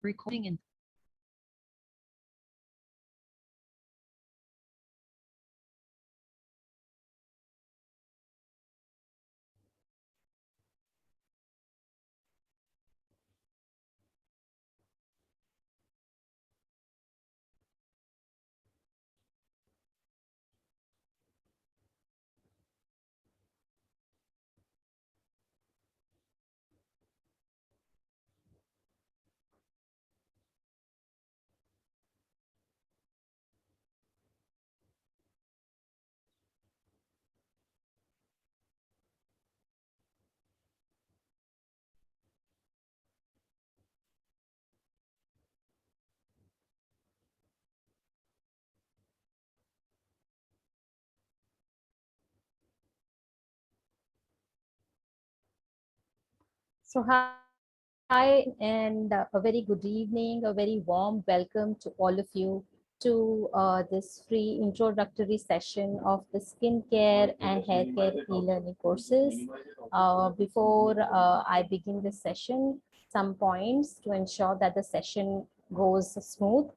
Recording in So, hi, and a very good evening, a very warm welcome to all of you to this free introductory session of the skincare and hair care e-learning courses. Before I begin this session, some points to ensure that the session goes smooth.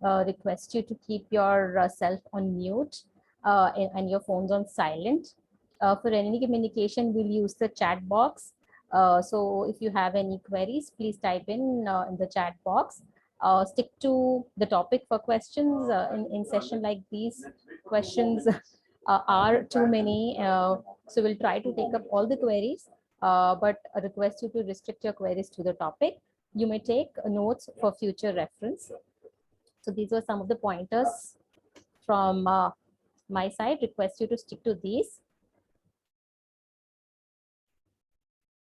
Request you to keep yourself on mute and your phones on silent. For any communication, we'll use the chat box. So if you have any queries, please type in the chat box. Stick to the topic for questions in session like these. Questions are too many, so we'll try to take up all the queries, but I request you to restrict your queries to the topic. You may take notes for future reference. So these were some of the pointers from my side. Request you to stick to these.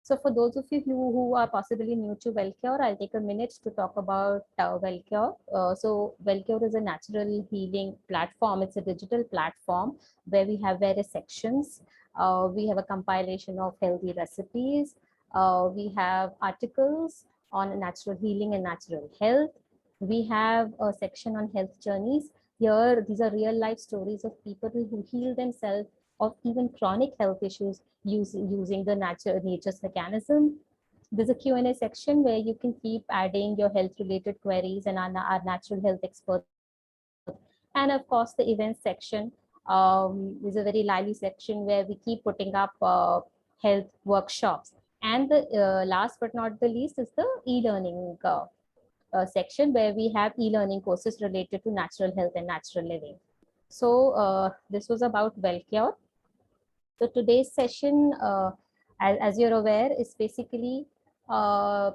So for those of you who are possibly new to WellCure, I'll take a minute to talk about WellCure. So WellCure is a natural healing platform. It's a digital platform where we have various sections. We have a compilation of healthy recipes. We have articles on natural healing and natural health. We have a section on health journeys. Here, these are real life stories of people who heal themselves of even chronic health issues using the nature's mechanism. There's a Q&A section where you can keep adding your health related queries, and our natural health experts will answer. And of course, the events section is a very lively section where we keep putting up health workshops. And the last but not the least is the e-learning section where we have e-learning courses related to natural health and natural living. So this was about WellCure. So today's session, as you're aware, is basically to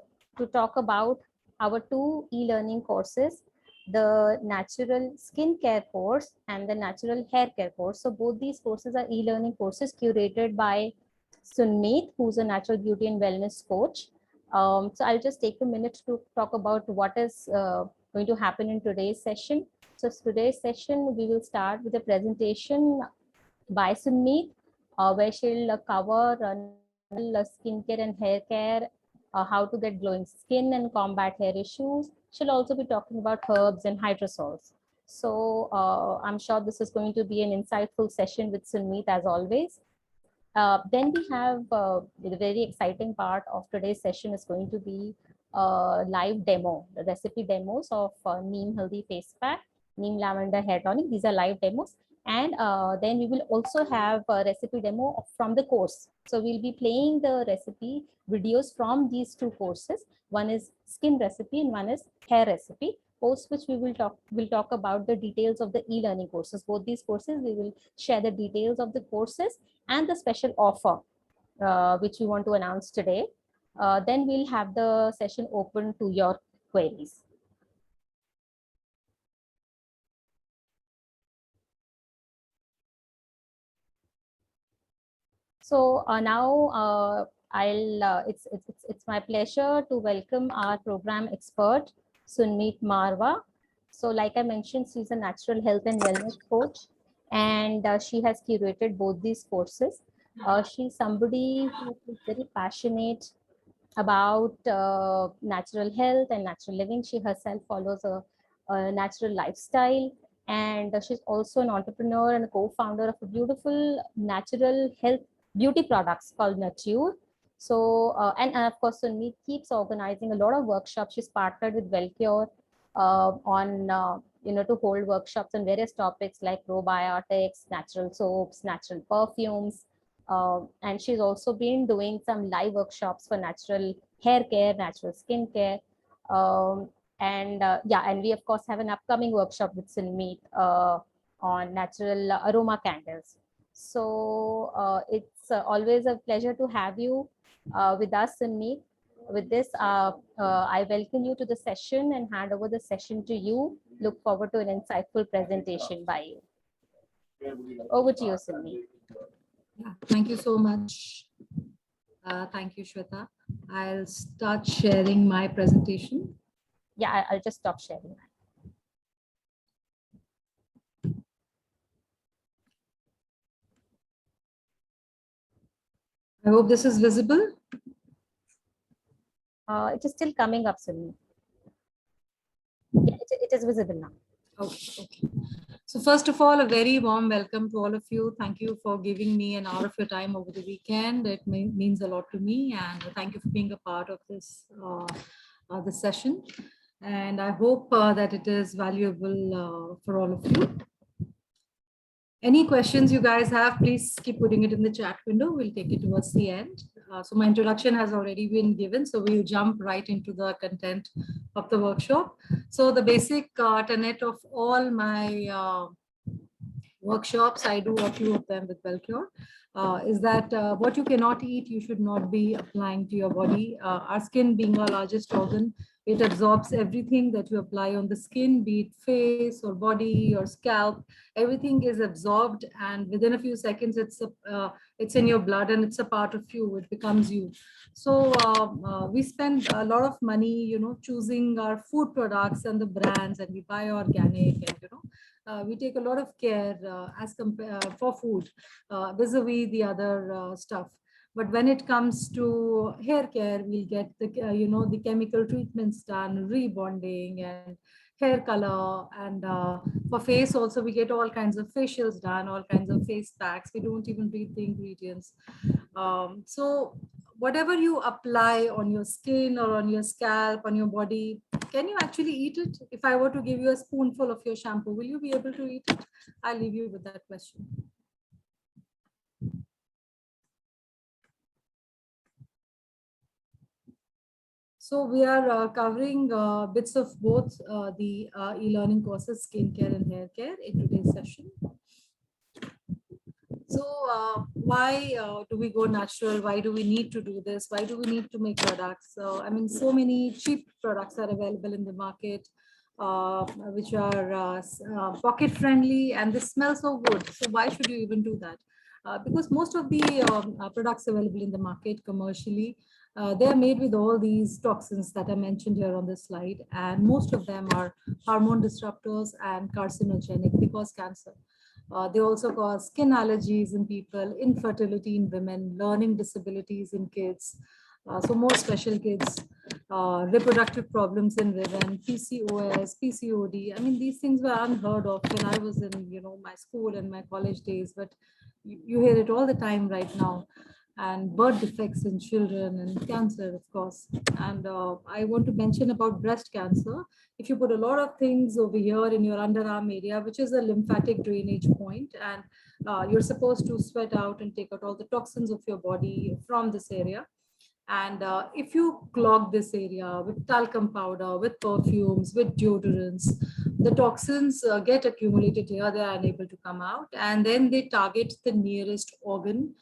talk about our two e-learning courses, the natural skincare course and the natural hair care course. So both these courses are e-learning courses curated by Sunmeet, who's a natural beauty and wellness coach. So I'll just take a minute to talk about what is going to happen in today's session. So today's session, we will start with a presentation by Sunmeet, where she'll cover natural skincare and hair care, how to get glowing skin and combat hair issues. She'll also be talking about herbs and hydrosols. So I'm sure this is going to be an insightful session with Sunmeet as always. Then we have the very exciting part of today's session is going to be live demo, the recipe demos of Neem Healthy Face Pack, Neem Lavender Hair Tonic. These are live demos. And then we will also have a recipe demo from the course. So we'll be playing the recipe videos from these two courses. One is skin recipe and one is hair recipe. Post which we will talk about the details of the e-learning courses. Both these courses, we will share the details of the courses and the special offer which we want to announce today. Then we'll have the session open to your queries. So now it's my pleasure to welcome our program expert Sunmeet Marwa. So like I mentioned, she's a natural health and wellness coach, and she has curated both these courses. She's somebody who is very passionate about natural health and natural living. She herself follows a natural lifestyle, and she's also an entrepreneur and a co-founder of a beautiful natural health beauty products called Nature. So, and of course, Sunmeet keeps organizing a lot of workshops. She's partnered with WellCure to hold workshops on various topics like probiotics, natural soaps, natural perfumes. And she's also been doing some live workshops for natural hair care, natural skin care. Um, and we of course have an upcoming workshop with Sunmeet on natural aroma candles. So it's always a pleasure to have you with us, Sunmeet. With this, I welcome you to the session and hand over the session to you. Look forward to an insightful presentation by you. Over to you, Sunmeet. Yeah, thank you so much. Thank you, Shweta. I'll start sharing my presentation. Yeah, I'll just stop sharing. I hope this is visible. It is still coming up, Sunmeet. Yeah, it is visible now. Okay. So first of all, a very warm welcome to all of you. Thank you for giving me an hour of your time over the weekend. It means a lot to me, and thank you for being a part of this session. And I hope that it is valuable for all of you. Any questions you guys have, please keep putting it in the chat window. We'll take it towards the end. So my introduction has already been given, so we'll jump right into the content of the workshop. So the basic tenet of all my workshops, I do a few of them with WellCure, is that what you cannot eat, you should not be applying to your body. Our skin being our largest organ, it absorbs everything that you apply on the skin, be it face or body or scalp. Everything is absorbed, and within a few seconds, it's in your blood and it's a part of you. It becomes you. So we spend a lot of money, choosing our food products and the brands, and we buy organic, and we take a lot of care for food vis-a-vis the other stuff. But when it comes to hair care, we'll get the chemical treatments done, rebonding and hair color. And for face also, we get all kinds of facials done, all kinds of face packs. We don't even read the ingredients. So whatever you apply on your skin or on your scalp, on your body, can you actually eat it? If I were to give you a spoonful of your shampoo, will you be able to eat it? I'll leave you with that question. So we are covering bits of both the e-learning courses, skincare and hair care in today's session. So why do we go natural? Why do we need to do this? Why do we need to make products? So, I mean, so many cheap products are available in the market, which are pocket friendly, and they smell so good. So why should you even do that? Because most of the products available in the market commercially, they are made with all these toxins that are mentioned here on this slide. And most of them are hormone disruptors and carcinogenic. They cause cancer. They also cause skin allergies in people, infertility in women, learning disabilities in kids, so more special kids, reproductive problems in women, PCOS, PCOD. I mean, these things were unheard of when I was in, my school and my college days, but you hear it all the time right now. And birth defects in children and cancer, of course. And I want to mention about breast cancer. If you put a lot of things over here in your underarm area, which is a lymphatic drainage point, and you're supposed to sweat out and take out all the toxins of your body from this area. And if you clog this area with talcum powder, with perfumes, with deodorants, the toxins get accumulated here, they are unable to come out, and then they target the nearest organ.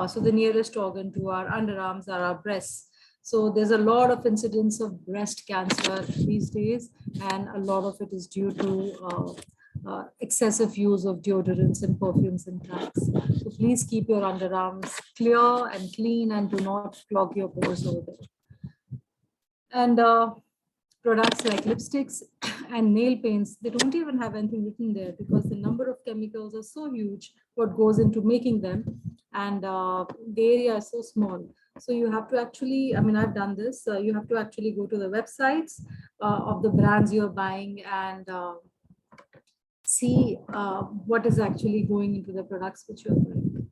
So the nearest organ to our underarms are our breasts. So there's a lot of incidence of breast cancer these days, and a lot of it is due to excessive use of deodorants and perfumes and tags. So please keep your underarms clear and clean, and do not clog your pores over there. And products like lipsticks and nail paints, they don't even have anything written there because the number of chemicals are so huge, what goes into making them, and the area is so small. So you have to actually, I mean, I've done this, you have to actually go to the websites of the brands you're buying, and see what is actually going into the products which you're buying.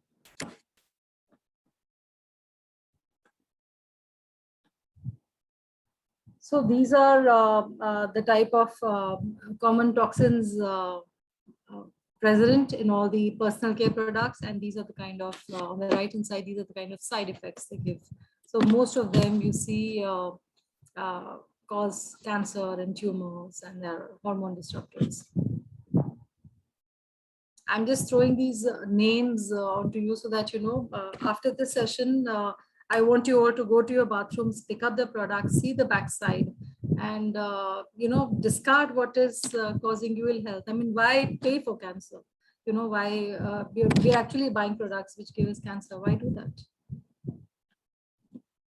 So these are the type of common toxins present in all the personal care products, and these are the kind of on the right hand side, these are the kind of side effects they give. So most of them you see cause cancer and tumors, and they're hormone disruptors. I'm just throwing these names onto you so that you know after this session I want you all to go to your bathrooms, pick up the product, see the backside, and you know, discard what is causing you ill health. I mean, why pay for cancer? You know, why we're actually buying products which give us cancer? Why do that?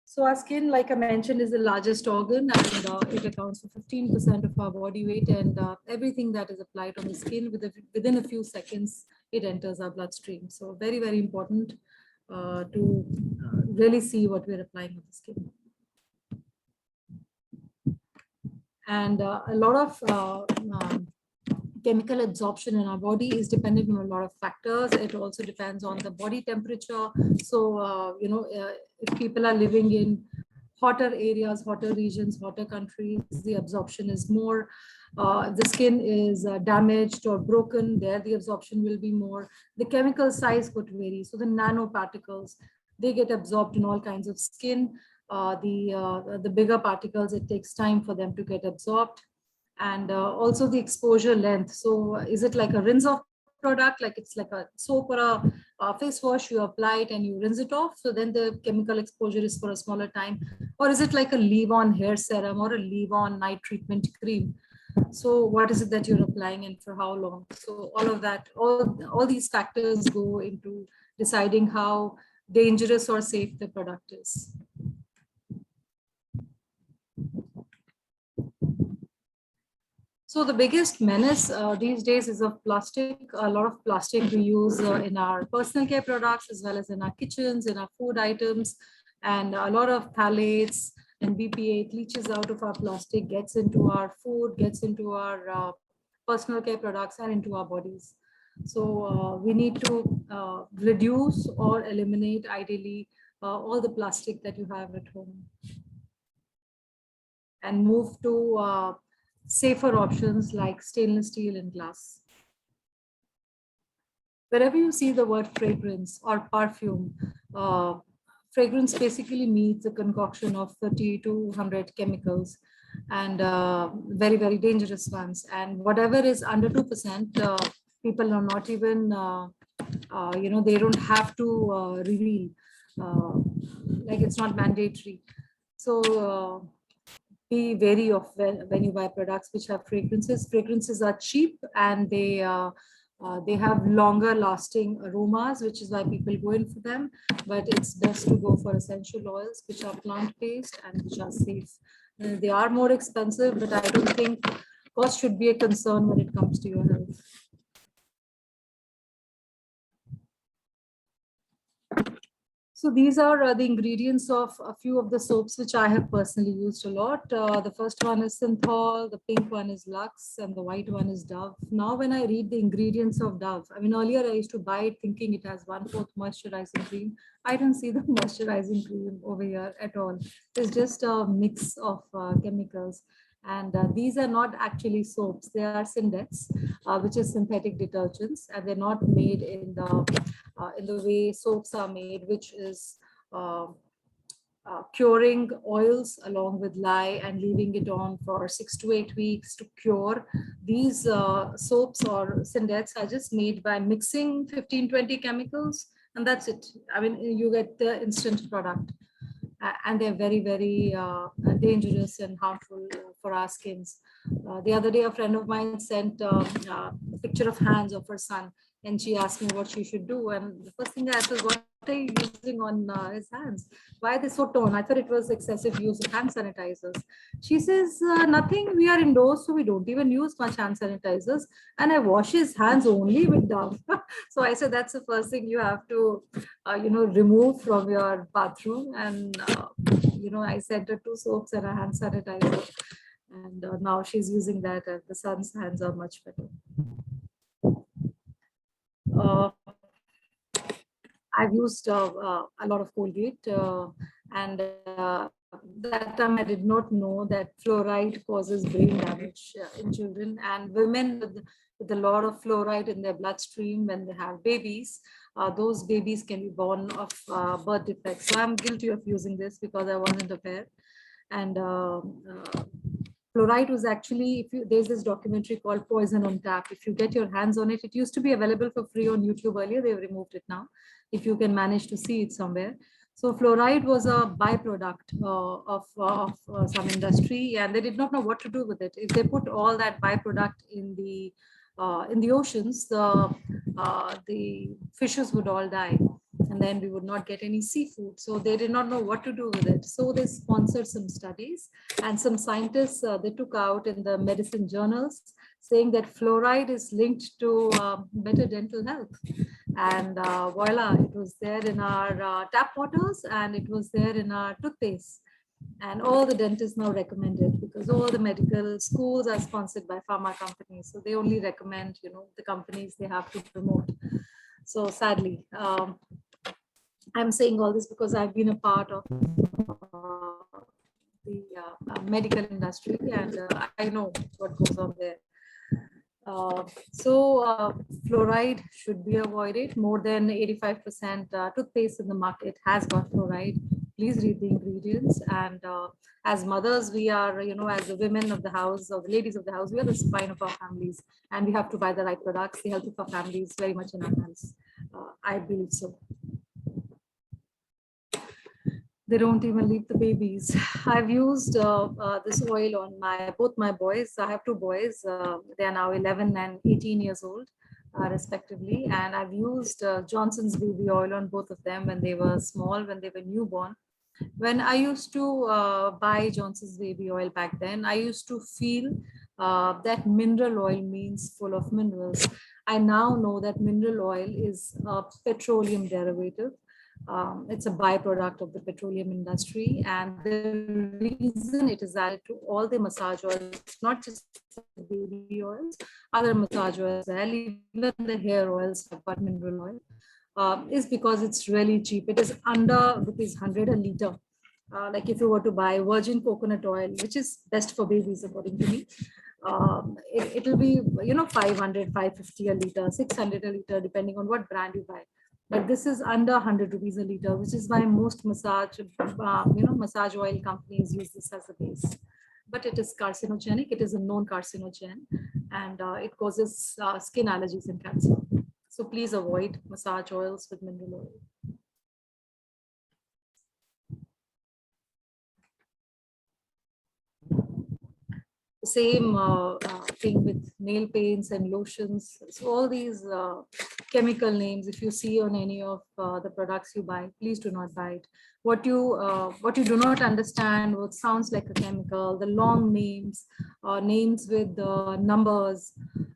So our skin, like I mentioned, is the largest organ, and it accounts for 15% of our body weight, and everything that is applied on the skin within a few seconds, it enters our bloodstream. So very, very important to really see what we're applying on the skin. And a lot of chemical absorption in our body is dependent on a lot of factors. It also depends on the body temperature. So, you know, if people are living in hotter areas, hotter regions, hotter countries, the absorption is more. The skin is damaged or broken, there the absorption will be more. The chemical size could vary. So the nanoparticles, they get absorbed in all kinds of skin. The bigger particles, it takes time for them to get absorbed. And also the exposure length. So is it like a rinse off product, like it's like a soap or a face wash, you apply it and you rinse it off, so then the chemical exposure is for a smaller time? Or is it like a leave-on hair serum or a leave-on night treatment cream? So what is it that you're applying and for how long? So all of that, all these factors go into deciding how dangerous or safe the product is. So the biggest menace these days is of plastic. A lot of plastic we use in our personal care products, as well as in our kitchens, in our food items, and a lot of phthalates and BPA, it leaches out of our plastic, gets into our food, gets into our personal care products and into our bodies. So we need to reduce or eliminate, ideally, all the plastic that you have at home, and move to safer options like stainless steel and glass. Wherever you see the word fragrance or perfume, fragrance basically means a concoction of 30 to 100 chemicals, and very, very dangerous ones. And whatever is under 2%, people are not even, you know, they don't have to reveal, like it's not mandatory. So be wary of when you buy products which have fragrances. Fragrances are cheap, and they have longer lasting aromas, which is why people go in for them. But it's best to go for essential oils, which are plant-based and which are safe. They are more expensive, but I don't think cost should be a concern when it comes to your health. So these are the ingredients of a few of the soaps which I have personally used a lot. The first one is Synthol, the pink one is Lux, and the white one is Dove. Now when I read the ingredients of Dove, I mean, earlier I used to buy it thinking it has 1/4 moisturizing cream. I don't see the moisturizing cream over here at all. It's just a mix of chemicals. And these are not actually soaps, they are Syndex, which is synthetic detergents, and they're not made in the way soaps are made, which is curing oils along with lye and leaving it on for 6 to 8 weeks to cure. These soaps or Syndex are just made by mixing 15-20 chemicals, and that's it. I mean, you get the instant product. And they're very, very dangerous and harmful for our skins. The other day, a friend of mine sent a picture of hands of her son, and she asked me what she should do. And the first thing I asked was, what are you using on his hands? Why are they so torn? I thought it was excessive use of hand sanitizers. She says, nothing, we are indoors, so we don't even use much hand sanitizers. And I wash his hands only with Dove. So I said, that's the first thing you have to, you know, remove from your bathroom. And, you know, I sent her 2 soaps and a hand sanitizer. And now she's using that, and the son's hands are much better. I've used a lot of Colgate, and that time I did not know that fluoride causes brain damage in children, and women with a lot of fluoride in their bloodstream when they have babies. Those babies can be born of birth defects. So I'm guilty of using this because I wasn't aware. And fluoride was actually, if you, there's this documentary called Poison on Tap. If you get your hands on it, it used to be available for free on YouTube earlier. They've removed it now. If you can manage to see it somewhere. So fluoride was a byproduct of some industry, and they did not know what to do with it. If they put all that byproduct in the oceans, the fishes would all die, and then we would not get any seafood. So they did not know what to do with it. So they sponsored some studies, and some scientists they took out in the medicine journals saying that fluoride is linked to better dental health. And voila, it was there in our tap waters, and it was there in our toothpaste. And all the dentists now recommend it because all the medical schools are sponsored by pharma companies. So they only recommend, the companies they have to promote. So sadly, I'm saying all this because I've been a part of the medical industry, and I know what goes on there. Fluoride should be avoided. More than 85% toothpaste in the market has got fluoride. Please read the ingredients. And as mothers, we are, as the women of the house or the ladies of the house, we are the spine of our families, and we have to buy the right products. The health of our families is very much in our hands. I believe so. They don't even leave the babies. I've used this oil on both my boys. I have two boys. They are now 11 and 18 years old, respectively. And I've used Johnson's baby oil on both of them when they were small, when they were newborn. When I used to buy Johnson's baby oil back then, I used to feel that mineral oil means full of minerals. I now know that mineral oil is a petroleum derivative. It's a byproduct of the petroleum industry, and the reason it is added to all the massage oils, not just baby oils, other massage oils, even the hair oils have got mineral oil, is because it's really cheap. It is under ₹100 a liter. Like if you were to buy virgin coconut oil, which is best for babies according to me, it'll be 500, 550 a liter, 600 a liter, depending on what brand you buy. But this is under ₹100 a liter, which is why most massage oil companies use this as a base. But it is carcinogenic. It is a known carcinogen, and it causes skin allergies and cancer. So please avoid massage oils with mineral oil. Same thing with nail paints and lotions. So all these chemical names, if you see on any of the products you buy, please do not buy it. What you do not understand, what sounds like a chemical, the long names, names with numbers,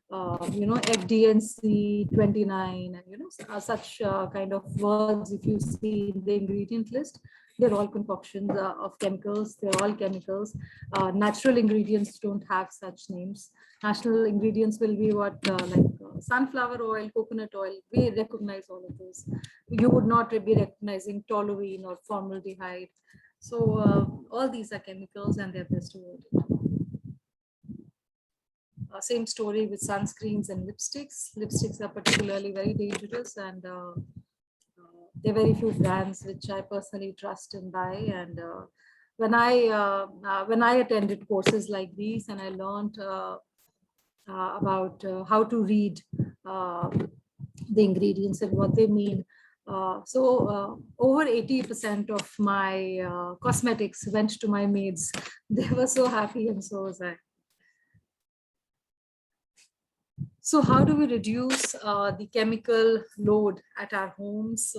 FDNC 29, and such kind of words. If you see the ingredient list, they're all concoctions of chemicals. They're all chemicals. Natural ingredients don't have such names. Natural ingredients will be what sunflower oil, coconut oil. We recognize all of those. You would not be recognizing toluene or formaldehyde. So all these are chemicals, and they're best avoided. Same story with sunscreens and lipsticks. Lipsticks are particularly very dangerous, and there are very few brands which I personally trust and buy. And when I attended courses like these, and I learned about how to read the ingredients and what they mean. Over 80% of my cosmetics went to my maids. They were so happy, and so was I. So how do we reduce the chemical load at our homes?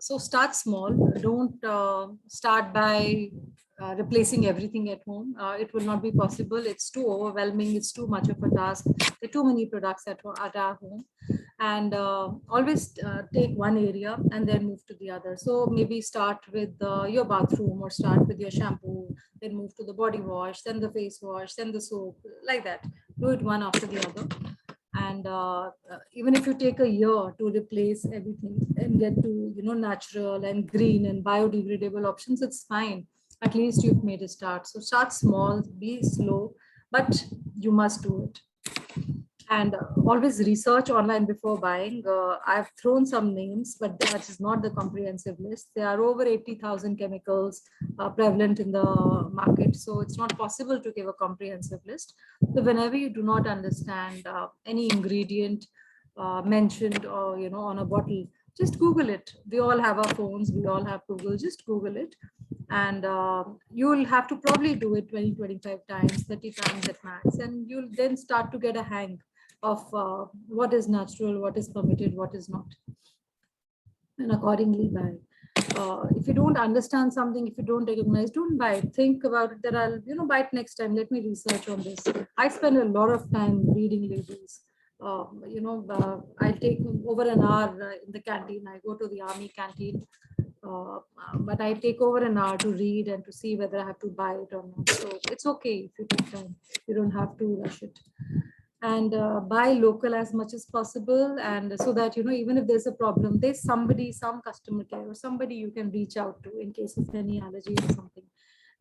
So start small. Don't start by replacing everything at home. It will not be possible. It's too overwhelming. It's too much of a task. There are too many products at our home. And always take one area and then move to the other. So maybe start with your bathroom, or start with your shampoo, then move to the body wash, then the face wash, then the soap, like that. Do it one after the other. And even if you take a year to replace everything and get to natural and green and biodegradable options, it's fine. at least you've made a start. So start small, be slow, but you must do it. And always research online before buying. I've thrown some names, but that is not the comprehensive list. There are over 80,000 chemicals prevalent in the market, so it's not possible to give a comprehensive list. So whenever you do not understand any ingredient mentioned or on a bottle, just Google it. We all have our phones, we all have Google. Just Google it, and you'll have to probably do it 20, 25 times, 30 times at max, and you'll then start to get a hang of what is natural, what is permitted, what is not, and accordingly buy. If you don't understand something, if you don't recognize, don't buy it. Think about it that I'll buy it next time. Let me research on this. I spend a lot of time reading labels. I take over an hour in the canteen. I go to the army canteen, but I take over an hour to read and to see whether I have to buy it or not. So it's okay if you take time. You don't have to rush it. And buy local as much as possible, and so that even if there's a problem, there's somebody, some customer care or somebody you can reach out to in case of any allergy or something.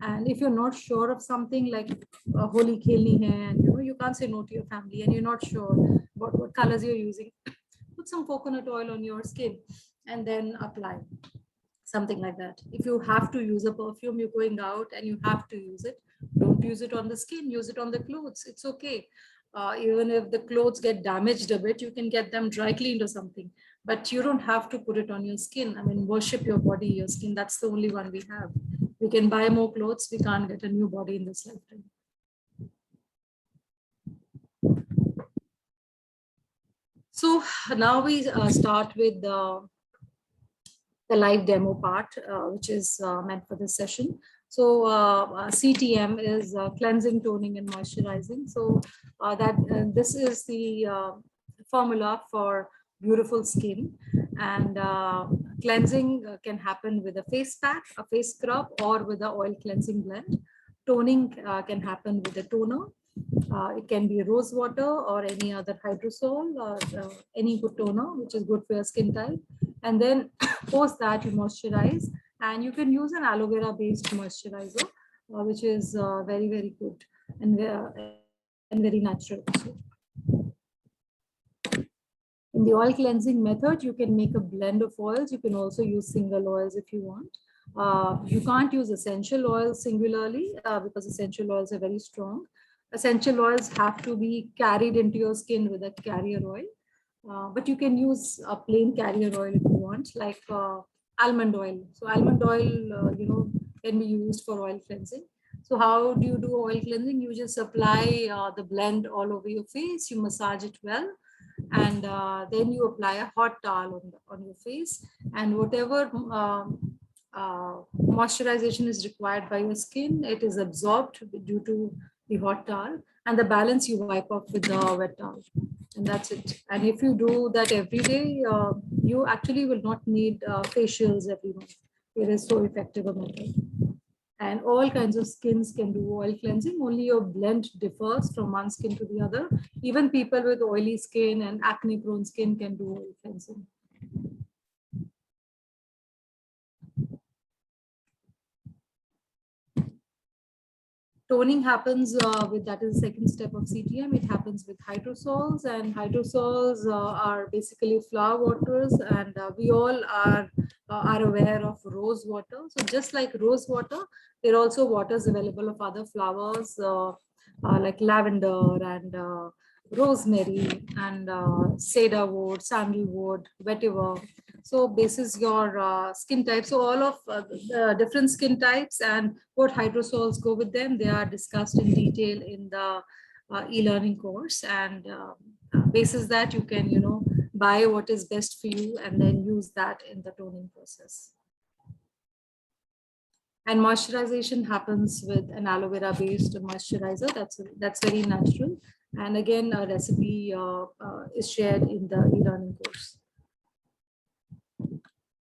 And if you're not sure of something, like holi khelni hai, and you can't say no to your family, and you're not sure what colors you're using, put some coconut oil on your skin and then apply something like that. If you have to use a perfume, you're going out and you have to use it, don't use it on the skin, use it on the clothes. It's okay. Even if the clothes get damaged a bit, you can get them dry cleaned or something, but you don't have to put it on your skin. I mean, worship your body, your skin. That's the only one we have. We can buy more clothes. We can't get a new body in this lifetime. So now we start with the live demo part, which is meant for this session. So CTM is cleansing, toning, and moisturizing. So this is the formula for beautiful skin. And cleansing can happen with a face pack, a face scrub, or with a oil cleansing blend. Toning can happen with a toner. It can be rose water or any other hydrosol, or any good toner, which is good for your skin type. And then post that, you moisturize, and you can use an aloe vera based moisturizer, which is very, very good and very natural. In the oil cleansing method, you can make a blend of oils. You can also use single oils if you want. You can't use essential oils singularly because essential oils are very strong. Essential oils have to be carried into your skin with a carrier oil. But you can use a plain carrier oil if you want, like almond oil. So almond oil, can be used for oil cleansing. So how do you do oil cleansing? You just apply the blend all over your face. You massage it well, and then you apply a hot towel on your face, and whatever moisturization is required by your skin, it is absorbed due to the hot towel, and the balance you wipe off with the wet towel, and that's it. And if you do that every day, you actually will not need facials every month. It is so effective a method. And all kinds of skins can do oil cleansing. Only your blend differs from one skin to the other. Even people with oily skin and acne prone skin can do oil cleansing. Toning happens that is the second step of CTM. It happens with hydrosols, and hydrosols are basically flower waters, and we all are aware of rose water. So just like rose water, there are also waters available of other flowers like lavender and rosemary and cedarwood, sandalwood, vetiver. So basis your skin type. So all of the different skin types and what hydrosols go with them, they are discussed in detail in the e-learning course. And basis that, you can buy what is best for you and then use that in the toning process. And moisturization happens with an aloe vera based moisturizer. That's very natural. And again, a recipe is shared in the e-learning course.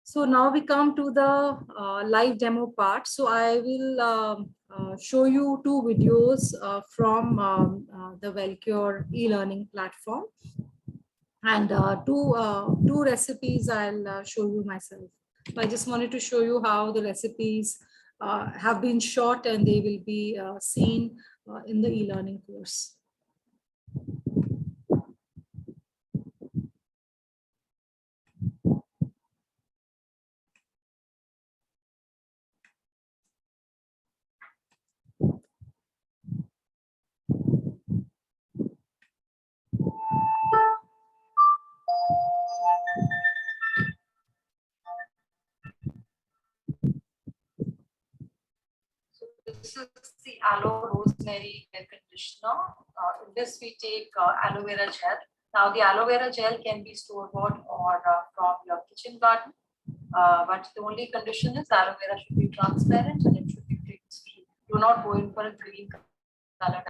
So now we come to the live demo part. So I will show you two videos from the Wellcure e-learning platform, and two recipes I'll show you myself. So I just wanted to show you how the recipes have been shot and they will be seen in the e-learning course. This is the aloe rosemary hair conditioner. In this we take aloe vera gel. Now the aloe vera gel can be store bought or from your kitchen garden. But the only condition is aloe vera should be transparent and it should be fragrance free. Do not go in for a green color.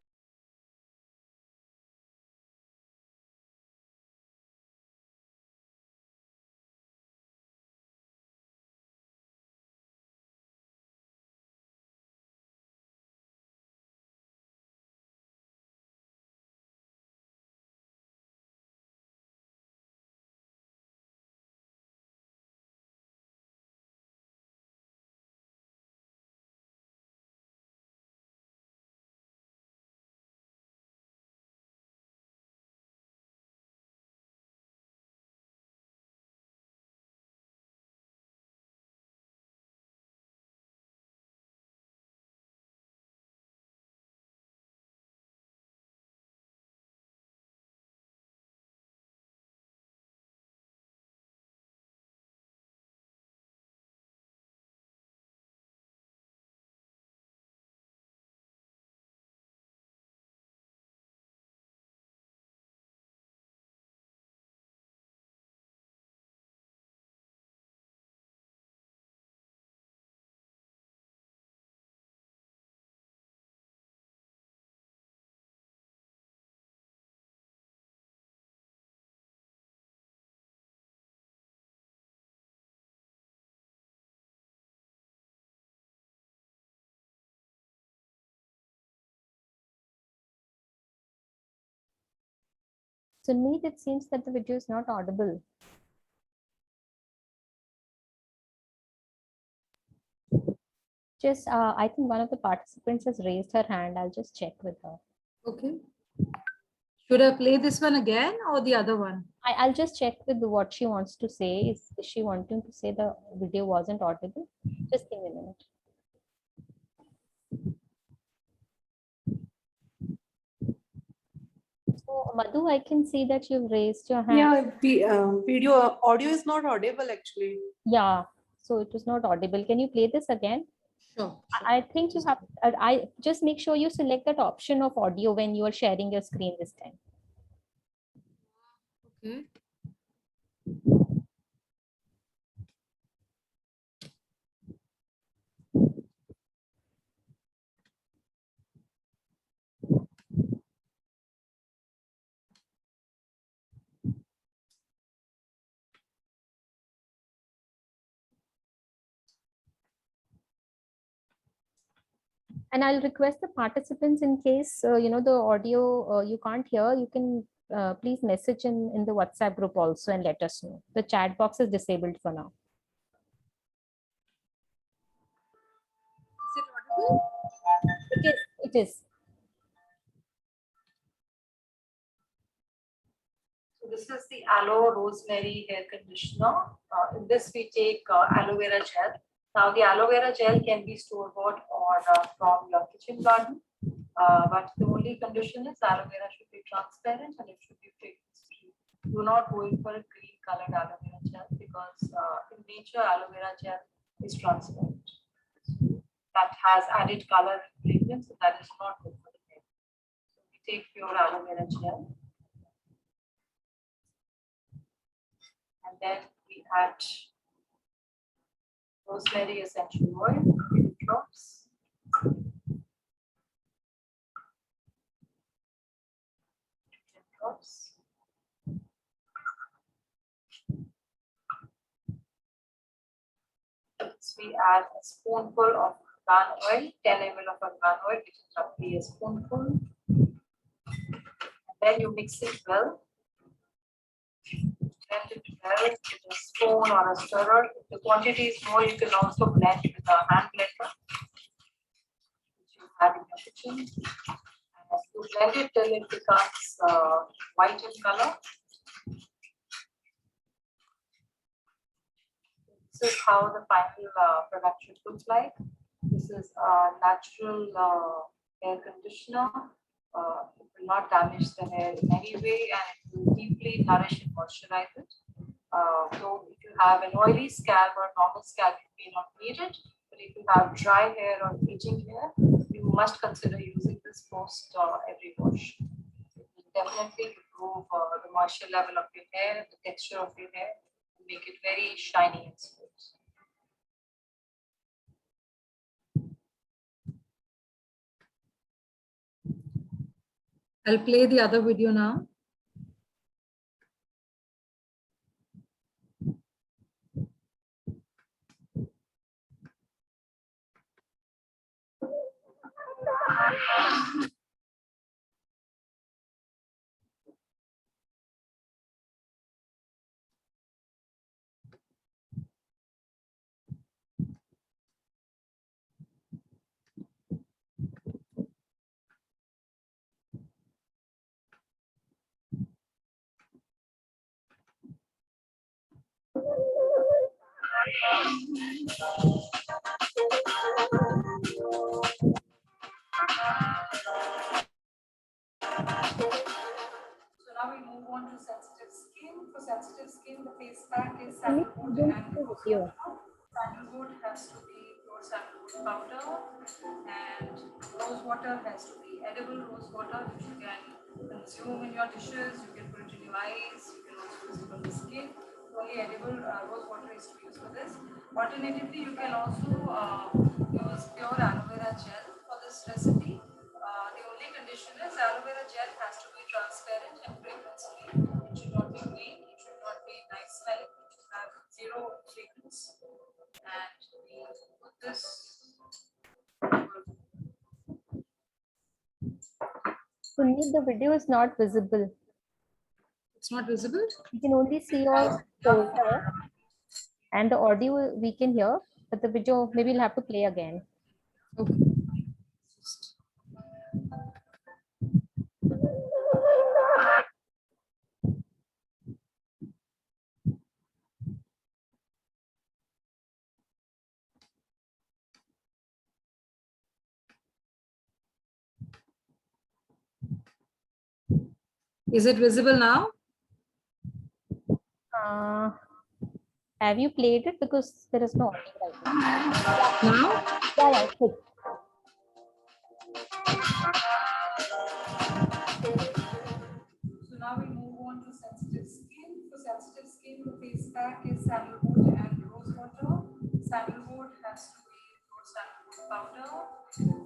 To me, it seems that the video is not audible. Just, I think one of the participants has raised her hand. I'll just check with her. Okay. Should I play this one again or the other one? I'll just check with what she wants to say. Is she wanting to say the video wasn't audible? Just give me a minute. So, Madhu, I can see that you've raised your hand. Yeah, video audio is not audible actually. Yeah, so it was not audible. Can you play this again? Sure. I think you have, I just make sure you select that option of audio when you are sharing your screen this time. Okay. And I'll request the participants in case, the audio you can't hear, you can please message in the WhatsApp group also and let us know. The chat box is disabled for now. Is it audible? It is. So this is the aloe rosemary hair conditioner. In this we take aloe vera gel. Now the aloe vera gel can be store bought or from your kitchen garden. But the only condition is aloe vera should be transparent and it should be fragrance free. Do not go in for a green colored aloe vera gel because in nature aloe vera gel is transparent. That has added color and fragrance, so that is not good for the hair. So we take pure aloe vera gel. And then we add rosemary essential oil, 2 drops. 10 drops. So we add a spoonful of argan oil, 10 ml of argan oil, which is roughly a spoonful. And then you mix it well. blend it well with a spoon or a stirrer. If the quantity is more, you can also blend with a hand blender, which you have in your kitchen. And you blend it till it becomes white in color. This is how the final product should look like. This is a natural hair conditioner. It will not damage the hair in any way, and it will deeply nourish and moisturize it. So if you have an oily scalp or normal scalp, you may not need it. But if you have dry hair or aging hair, you must consider using this post every wash. It will definitely improve the moisture level of your hair, the texture of your hair, and make it very shiny and smooth. I'll play the other video now. So now we move on to sensitive skin. For sensitive skin, the face pack is Can you sandalwood zoom and the rose video? water. Sandalwood has to be pure sandalwood powder, and rose water has to be edible rose water, which you can consume in your dishes. You can put it in your eyes. You can also use it on the skin. Only edible rose water is to use for this. Alternatively, you can also use pure aloe vera gel for this recipe. The only condition is aloe vera gel has to be transparent and fragrance free. It should not be green. It should not be nice smelling. It should have zero fragrance. And we put this. Sunil, the video is not visible. It's not visible. We can only see your photo and the audio we can hear, but the video maybe we'll have to play again. Okay. Is it visible now? Have you played it? Because there is no audio right now. Now? Yeah, good. So now we move on to sensitive skin. For sensitive skin, the face pack is sandalwood and rose water. Sandalwood has to be pure sandalwood powder,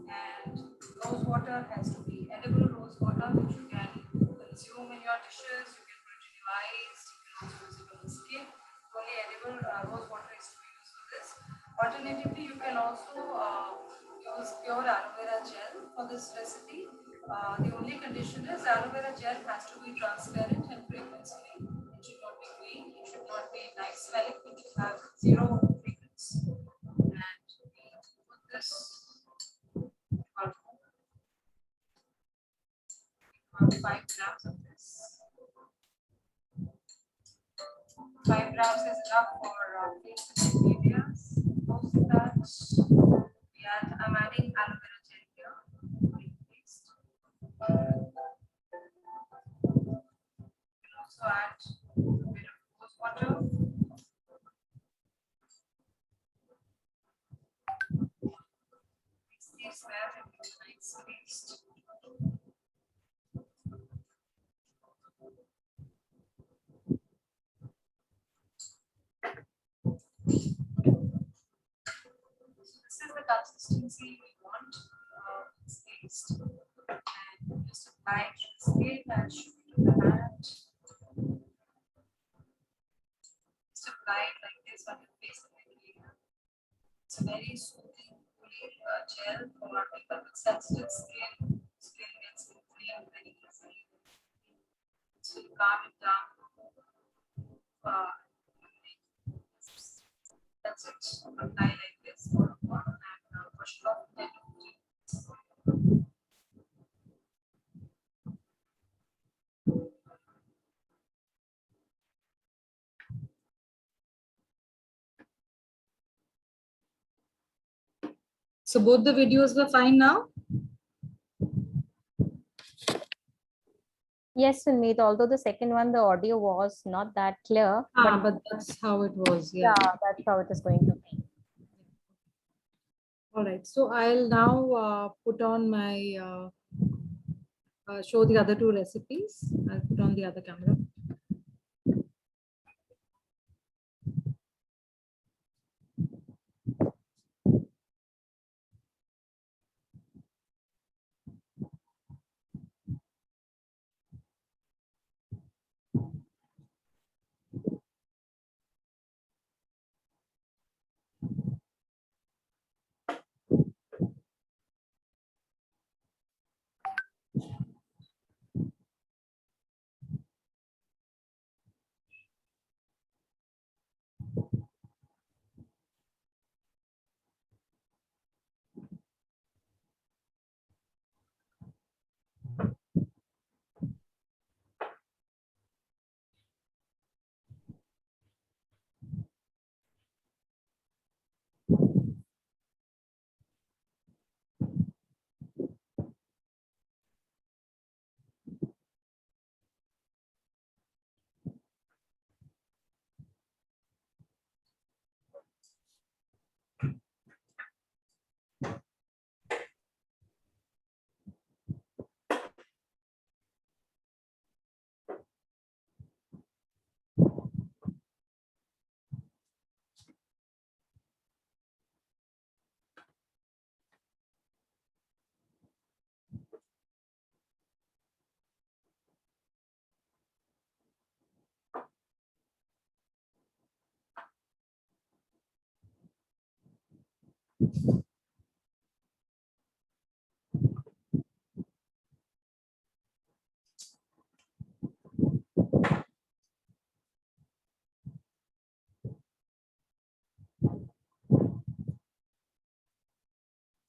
and rose water has to be edible rose water, which you can consume in your dishes. You can put it in your eyes. You can also use it on the skin. Only edible rose water is to be used for this. Alternatively, you can also use pure aloe vera gel for this recipe. The only condition is aloe vera gel has to be transparent and fragrance free. It should not be green. It should not be nice smelling. It should have zero fragrance. And we put this about 5 grams of this. 5 grams is enough for face areas. Post that, I'm adding aloe vera gel here. Paste. You can also add a bit of rose water. Mix these well into a nice paste. This is the consistency we want this paste. And just apply it to the skin and shoot it to the hand. Just apply it like this on your face and area. It's a very soothing, cooling gel for people with sensitive skin. Skin gets inflamed very easily. It will calm it down. That's it. Apply like this for a while and push it off 10 to 15 minutes. So both the videos were fine now? Yes, Sunmeet, although the second one, the audio was not that clear, But that's how it was. yeah, Yeah. that's how it is going to be. All right. So I'll now put on my show the other two recipes. I'll put on the other camera.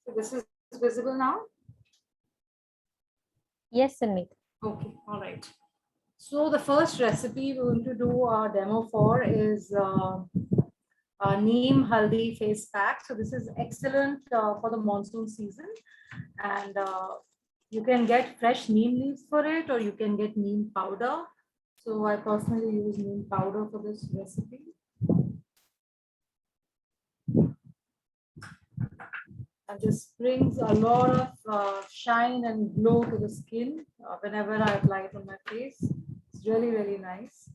So this is visible now? Yes, Sunmeet. Okay, all right. So the first recipe we're going to do a demo for is a neem haldi face pack. So this is excellent for the monsoon season, and you can get fresh neem leaves for it, or you can get neem powder. So I personally use neem powder for this recipe. And this brings a lot of shine and glow to the skin whenever I apply it on my face. It's really, really nice.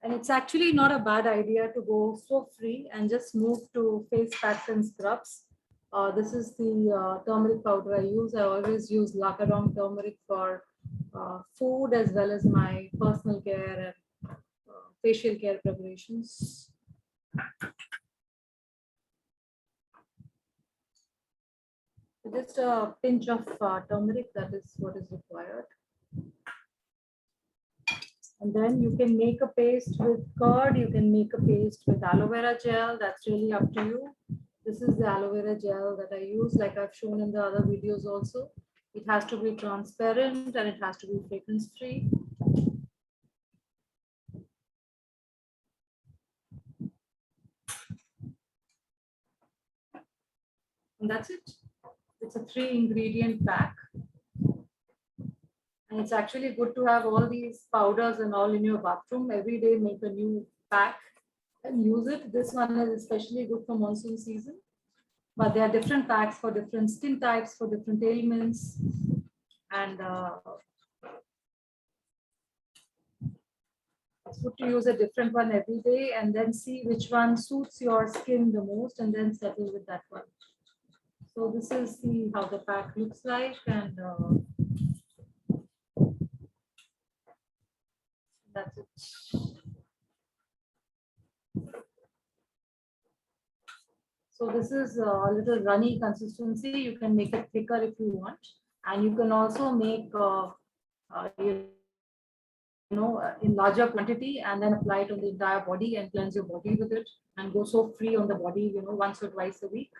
And it's actually not a bad idea to go so free and just move to face packs and scrubs. This is the turmeric powder I use. I always use Lakarong turmeric for food as well as my personal care and facial care preparations. Just a pinch of turmeric, that is what is required. And then you can make a paste with curd, you can make a paste with aloe vera gel, that's really up to you. This is the aloe vera gel that I use, like I've shown in the other videos also. It has to be transparent and it has to be fragrance free. And that's it. It's a 3-ingredient pack. And it's actually good to have all these powders and all in your bathroom. Every day make a new pack and use it. This one is especially good for monsoon season. But there are different packs for different skin types, for different ailments. And it's good to use a different one every day and then see which one suits your skin the most and then settle with that one. So this is how the pack looks like, and that's it. So this is a little runny consistency. You can make it thicker if you want, and you can also make you in larger quantity and then apply it on the entire body and cleanse your body with it and go so free on the body, once or twice a week.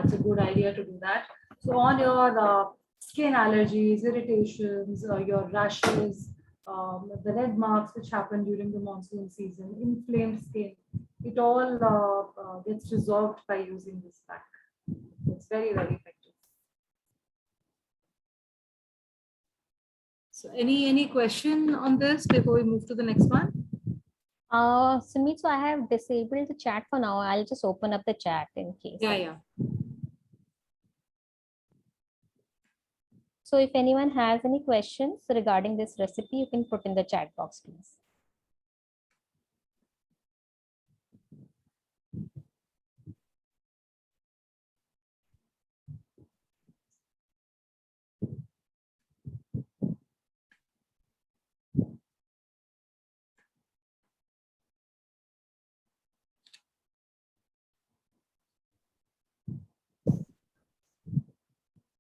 It's a good idea to do that. So on your skin allergies, irritations, your rashes, the red marks which happen during the monsoon season, inflamed skin, it all gets resolved by using this pack. It's very, very effective. So any question on this before we move to the next one? Sumit, so I have disabled the chat for now. I'll just open up the chat in case. Yeah. So if anyone has any questions regarding this recipe, you can put in the chat box, please.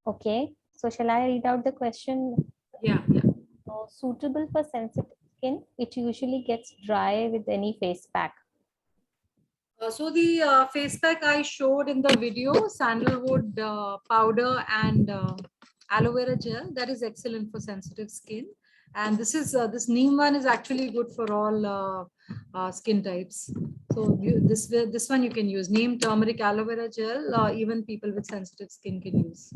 Okay, so shall I read out the question? Yeah. Suitable for sensitive skin, it usually gets dry with any face pack. So the face pack I showed in the video, sandalwood powder and aloe vera gel, that is excellent for sensitive skin. And this neem one is actually good for all skin types. So this one you can use, neem, turmeric, aloe vera gel. Even people with sensitive skin can use.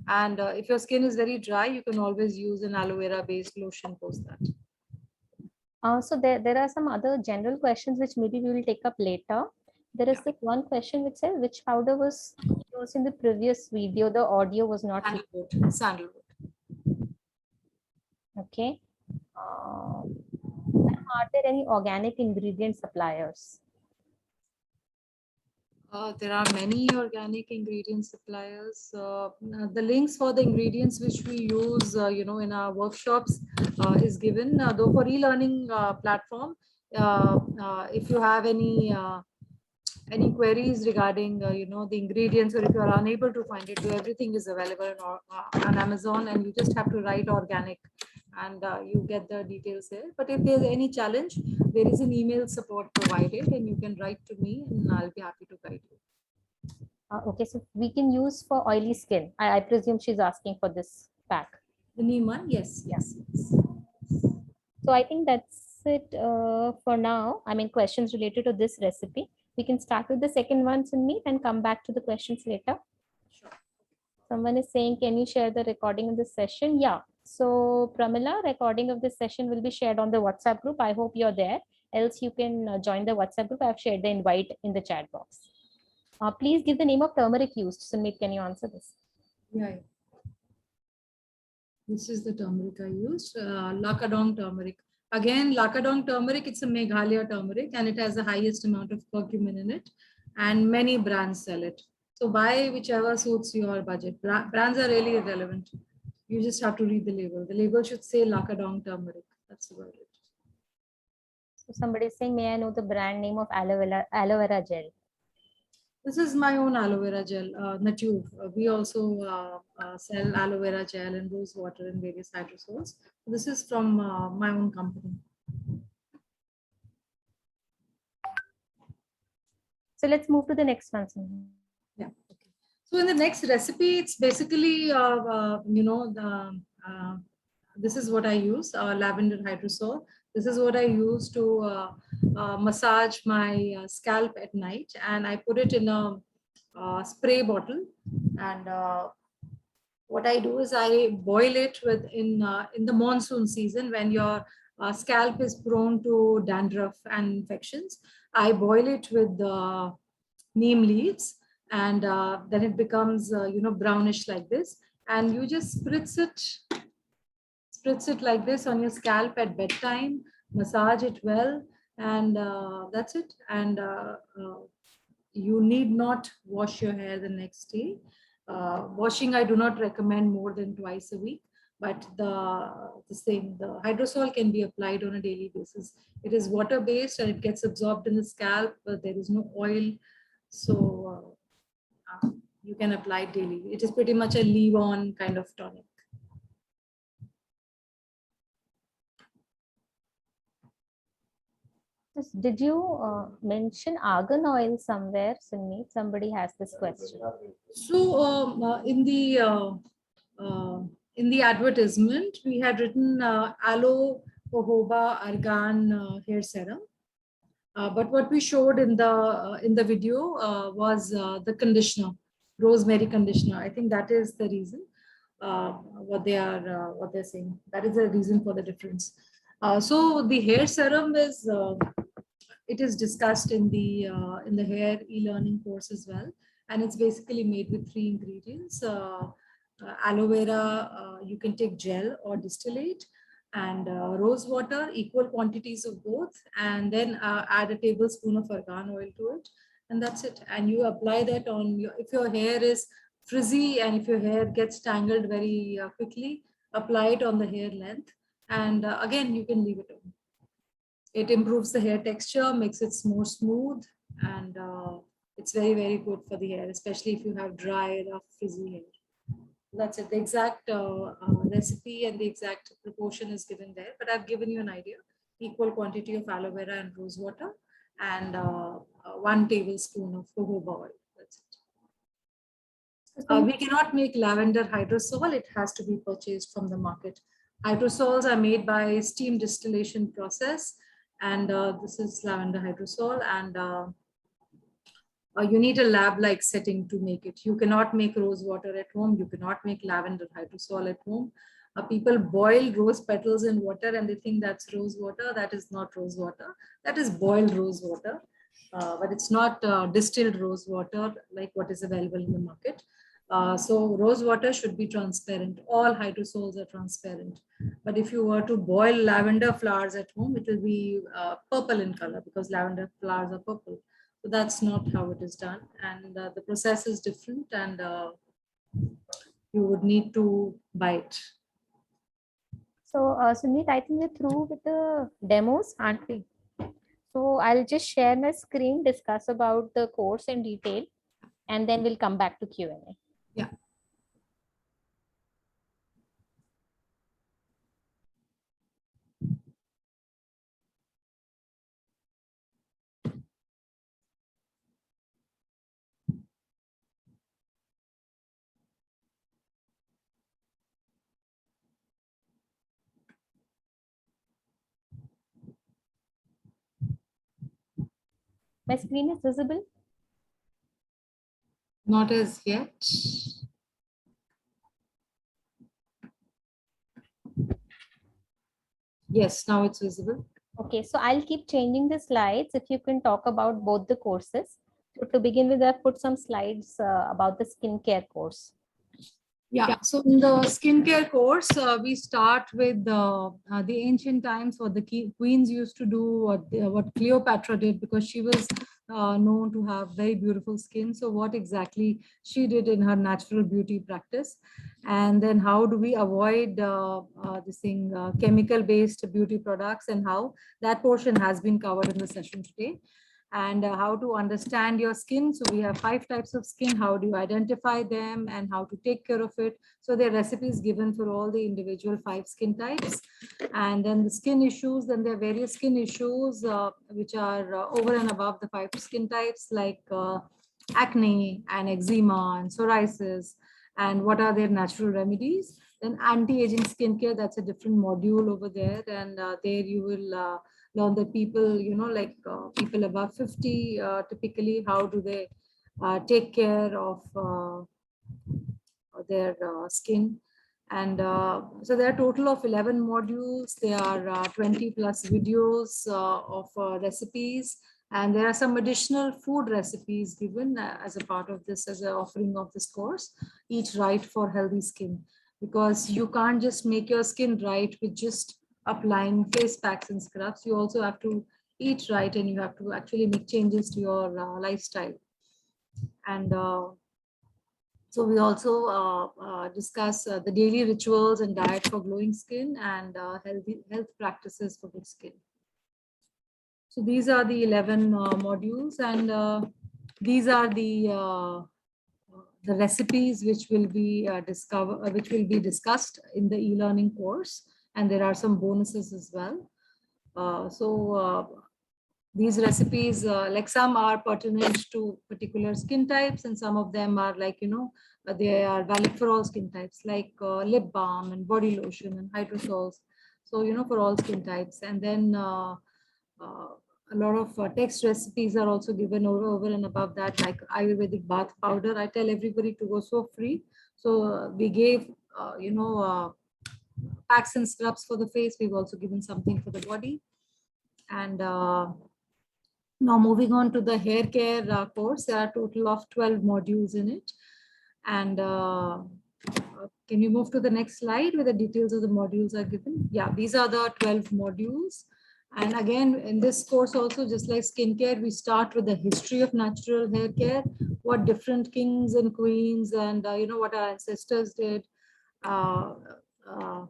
And if your skin is very dry, you can always use an aloe vera based lotion post that. So there are some other general questions which maybe we will take up later. There is this one question which says which powder was used in the previous video. The audio was not. Sandalwood. Okay. Are there any organic ingredient suppliers? There are many organic ingredient suppliers. The links for the ingredients which we use, in our workshops is given. Though for e-learning platform, if you have any queries regarding, the ingredients, or if you are unable to find it, everything is available on Amazon, and you just have to write organic and you get the details there. But if there's any challenge, there is an email support provided and you can write to me and I'll be happy to guide you. Okay, so we can use for oily skin. I presume she's asking for this pack. The neem one, yes. So I think that's it for now. I mean, questions related to this recipe. We can start with the second one, Sunmeet, and come back to the questions later. Sure. Someone is saying, can you share the recording of this session? Yeah. So Pramila, recording of this session will be shared on the WhatsApp group. I hope you're there. Else you can join the WhatsApp group. I've shared the invite in the chat box. Please give the name of turmeric used. Sunmeet, can you answer this? Yeah. This is the turmeric I used, Lakadong turmeric. Again, Lakadong turmeric, it's a Meghalaya turmeric and it has the highest amount of curcumin in it and many brands sell it. So buy whichever suits your budget. Brands are really irrelevant. You just have to read the label. The label should say Lakadong turmeric. That's about it. So somebody is saying, may I know the brand name of aloe vera gel? This is my own aloe vera gel, Nature. We also sell aloe vera gel and rose water and various hydrosols. This is from my own company. So let's move to the next one. Yeah. Okay. So in the next recipe, it's basically, this is what I use, lavender hydrosol. This is what I use to massage my scalp at night, and I put it in a spray bottle. And what I do is I boil it in the monsoon season when your scalp is prone to dandruff and infections. I boil it with neem leaves, and then it becomes brownish like this, and you just spritz it like this on your scalp at bedtime, massage it well, and that's it. And you need not wash your hair the next day. Washing I do not recommend more than twice a week, but the hydrosol can be applied on a daily basis. It is water based and it gets absorbed in the scalp, but there is no oil, so you can apply it daily. It is pretty much a leave-on kind of tonic. Did you mention argan oil somewhere, Sunmeet? Somebody has this question. So in the advertisement, we had written aloe jojoba argan hair serum. But what we showed in the video was the conditioner, rosemary conditioner. I think that is the reason what they're saying. That is the reason for the difference. So the hair serum is it is discussed in the hair e-learning course as well, and it's basically made with 3 ingredients. Aloe vera, you can take gel or distillate, and rose water, equal quantities of both, and then add a tablespoon of argan oil to it, and that's it. And you apply that on your, if your hair is frizzy and if your hair gets tangled very quickly, apply it on the hair length, and again you can leave it on. It improves the hair texture, makes it more smooth, and it's very, very good for the hair, especially if you have dry, rough, frizzy hair. That's it. The exact recipe and the exact proportion is given there, but I've given you an idea. Equal quantity of aloe vera and rose water, and 1 tablespoon of jojoba oil. That's it. We cannot make lavender hydrosol. It has to be purchased from the market. Hydrosols are made by steam distillation process, and this is lavender hydrosol, and you need a lab-like setting to make it. You cannot make rose water at home. You cannot make lavender hydrosol at home. People boil rose petals in water and they think that's rose water. That is not rose water. That is boiled rose water, but it's not distilled rose water like what is available in the market. So rose water should be transparent. All hydrosols are transparent. But if you were to boil lavender flowers at home, it will be purple in color because lavender flowers are purple. So that's not how it is done. And the process is different, and you would need to buy it. So Sunmeet, I think we're through with the demos, aren't we? So I'll just share my screen, discuss about the course in detail, and then we'll come back to Q&A. Yeah. My screen is visible? Not as yet. Yes, now it's visible. Okay, so I'll keep changing the slides if you can talk about both the courses. So to begin with, I've put some slides about the skincare course. Yeah, so in the skincare course, we start with the ancient times, what the queens used to do, what Cleopatra did, because she was known to have very beautiful skin. So what exactly she did in her natural beauty practice. And then how do we avoid chemical-based beauty products, and how that portion has been covered in the session today. And how to understand your skin. So we have 5 types of skin. How do you identify them and how to take care of it? So there are recipes given for all the individual 5 skin types. And then the skin issues, then there are various skin issues which are over and above the 5 skin types, like acne and eczema and psoriasis, and what are their natural remedies. Then anti-aging skincare, that's a different module over there. And there you will learn that people, people above 50, typically, how do they take care of their skin. And so there are a total of 11 modules. There are 20 plus videos of recipes. And there are some additional food recipes given as a part of this, as an offering of this course, eat right for healthy skin. Because you can't just make your skin right with just applying face packs and scrubs. You also have to eat right, and you have to actually make changes to your lifestyle. And so we also discuss the daily rituals and diet for glowing skin, and health practices for good skin. So these are the 11 modules, and these are the recipes which will be discussed in the e-learning course, and there are some bonuses as well. these recipes, like some are pertinent to particular skin types, and some of them are like, they are valid for all skin types, like lip balm and body lotion and hydrosols. So, for all skin types. And then a lot of text recipes are also given over and above that, like Ayurvedic bath powder. I tell everybody to go so free. So we gave, packs and scrubs for the face. We've also given something for the body. And now moving on to the hair care course, there are a total of 12 modules in it. And can you move to the next slide where the details of the modules are given? Yeah, these are the 12 modules. And again, in this course also, just like skincare, we start with the history of natural hair care, what different kings and queens and, what our ancestors did uh, uh,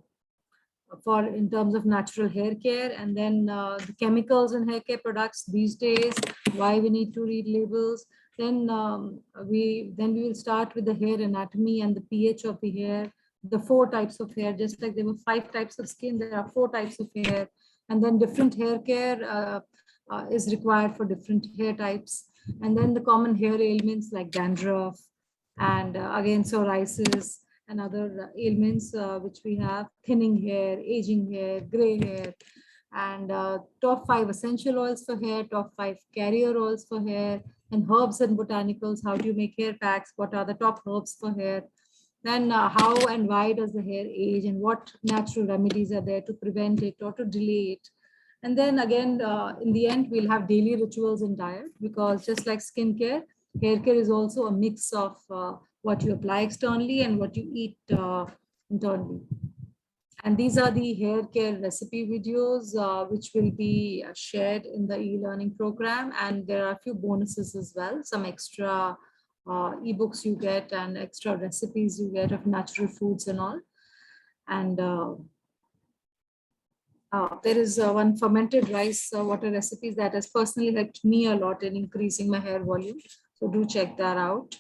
for in terms of natural hair care, and then the chemicals in hair care products these days, why we need to read labels. Then we will start with the hair anatomy and the pH of the hair, the 4 types of hair. Just like there were 5 types of skin, there are 4 types of hair, and then different hair care is required for different hair types. And then the common hair ailments like dandruff and again psoriasis and other ailments which we have, thinning hair, aging hair, gray hair, and top 5 essential oils for hair, top 5 carrier oils for hair, and herbs and botanicals. How do you make hair packs? What are the top herbs for hair? Then how and why does the hair age, and what natural remedies are there to prevent it or to delay it? And then again, in the end, we'll have daily rituals in diet, because just like skincare, hair care is also a mix of what you apply externally and what you eat internally. And these are the hair care recipe videos, which will be shared in the e-learning program. And there are a few bonuses as well, some extra ebooks you get and extra recipes you get of natural foods and all. And there is one fermented rice water recipes that has personally helped me a lot in increasing my hair volume. So do check that out.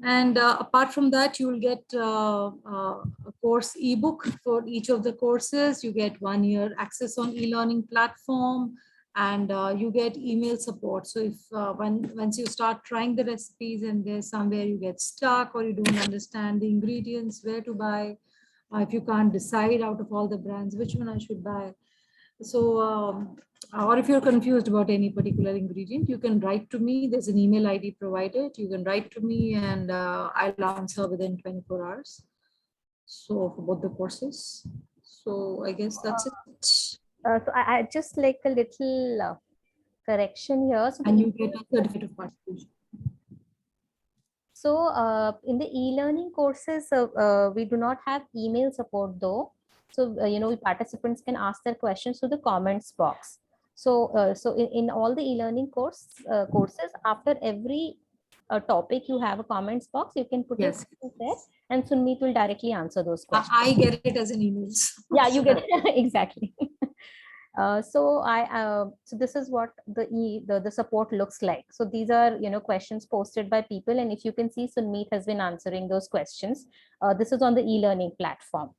And apart from that, you will get a course ebook for each of the courses. You get 1 year access on e-learning platform, and you get email support. So if once you start trying the recipes and there's somewhere you get stuck or you don't understand the ingredients, where to buy, if you can't decide out of all the brands which one I should buy. So, or if you're confused about any particular ingredient, you can write to me. There's an email ID provided. You can write to me and I'll answer within 24 hours. So for both the courses. So I guess that's it. So I just like a little correction here. So And you get a certificate of participation. So in the e-learning courses, we do not have email support though. So, participants can ask their questions to the comments box. So, in all the e-learning courses, after every topic, you have a comments box. You can put Yes. it there, and Sunmeet will directly answer those questions. I get it as an email. Yeah, you get it. Exactly. So this is what the support looks like. So these are questions posted by people, and if you can see, Sunmeet has been answering those questions. This is on the e-learning platform.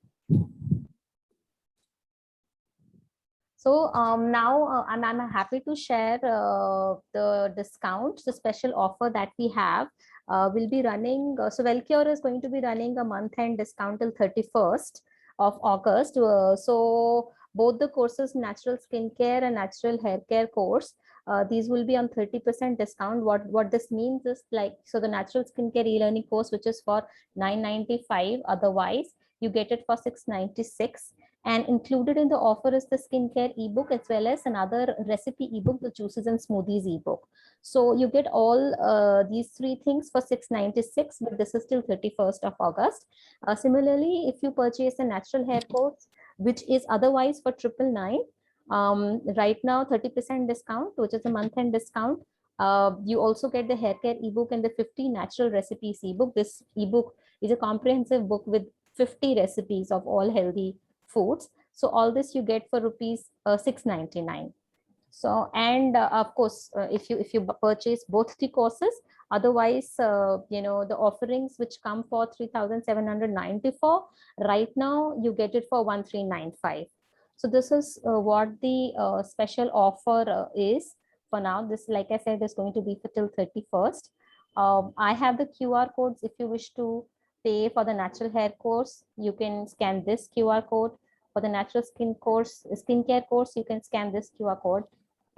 So now I'm happy to share the discounts, the special offer that we have. We'll be running. So WellCure is going to be running a month-end discount till 31st of August. So both the courses, natural skincare and natural hair care course, these will be on 30% discount. What this means is, like, so the natural skincare e-learning course, which is for $995, otherwise you get it for $696. And included in the offer is the skincare ebook, as well as another recipe ebook, the juices and smoothies ebook. So you get all these 3 things for $696, but this is till 31st of August. Similarly, if you purchase a natural hair course, which is otherwise for $999, right now 30% discount, which is a month-end discount. You also get the hair care ebook and the 50 natural recipes ebook. This ebook is a comprehensive book with 50 recipes of all healthy foods. So all this you get for rupees 699. So, and of course, if you purchase both the courses, otherwise, the offerings which come for 3,794, right now you get it for 1,395. So this is what the special offer is for now. This, like I said, is going to be for till 31st. I have the QR codes. If you wish to pay for the natural hair course, you can scan this QR code. For the natural skincare course, you can scan this QR code.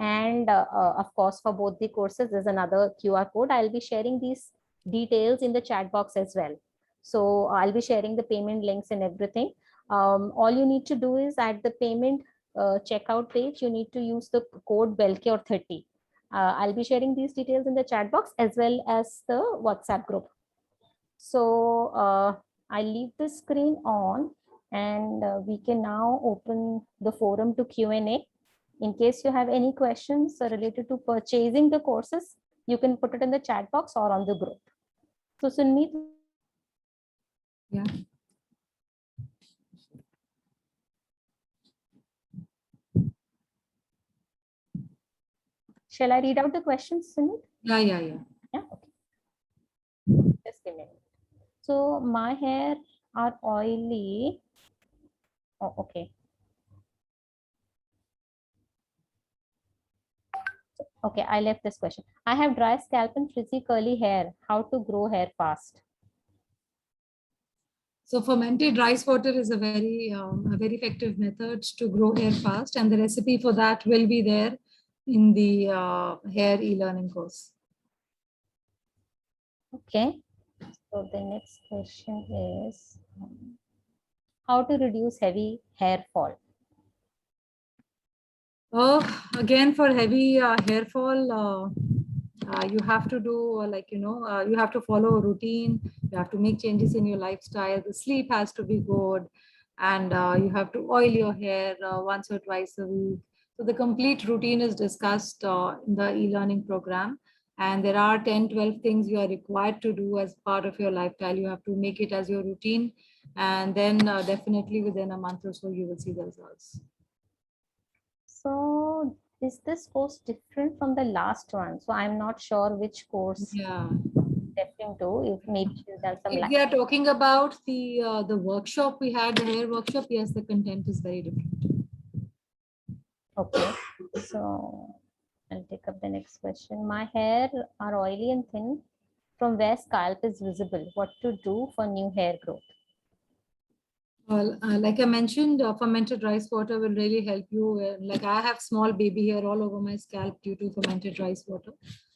And of course, for both the courses, there's another QR code. I'll be sharing these details in the chat box as well. So I'll be sharing the payment links and everything. All you need to do is at the payment checkout page, you need to use the code WellCure30. I'll be sharing these details in the chat box as well as the WhatsApp group. So I'll leave the screen on, and we can now open the forum to Q&A. In case you have any questions related to purchasing the courses, you can put it in the chat box or on the group. So Sunmeet. Yeah. Shall I read out the questions, Sunmeet? Yeah. Yeah, okay. Just a minute. So my hair are oily. Oh, okay. Okay, I left this question. I have dry scalp and frizzy curly hair. How to grow hair fast? So fermented rice water is a very effective method to grow hair fast, and the recipe for that will be there in the hair e-learning course. Okay. So the next question is how to reduce heavy hair fall? Again, for heavy hair fall, you have to do you have to follow a routine. You have to make changes in your lifestyle. The sleep has to be good, and you have to oil your hair once or twice a week. So the complete routine is discussed in the e-learning program. And there are 10, 12 things you are required to do as part of your lifestyle. You have to make it as your routine. And then definitely within a month or so, you will see the results. So is this course different from the last one? So I'm not sure which course Yeah. referring to. If maybe there's some If we are talking about the workshop we had, the hair workshop, yes, the content is very different. Okay, so I'll take up the next question. My hair are oily and thin from where scalp is visible. What to do for new hair growth? Well, like I mentioned, fermented rice water will really help you. Like I have small baby hair all over my scalp due to fermented rice water.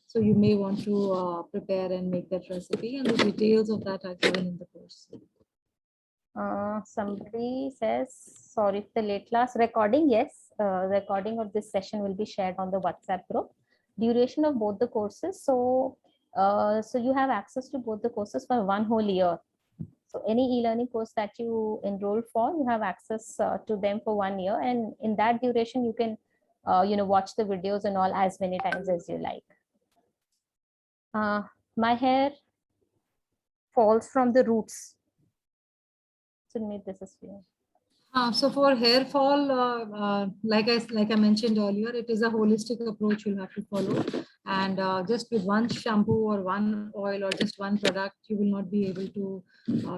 So you may want to prepare and make that recipe, and the details of that are given in the course. Somebody says, sorry for the late class recording. Yes, recording of this session will be shared on the WhatsApp group. Duration of both the courses. So you have access to both the courses for 1 whole year. So any e-learning course that you enroll for, you have access to them for 1 year. And in that duration, you can, watch the videos and all as many times as you like. My hair falls from the roots. Sunmeet, this is for you. So for hair fall, like I mentioned earlier, it is a holistic approach you'll have to follow. And just with one shampoo or one oil or just one product, you will not be able to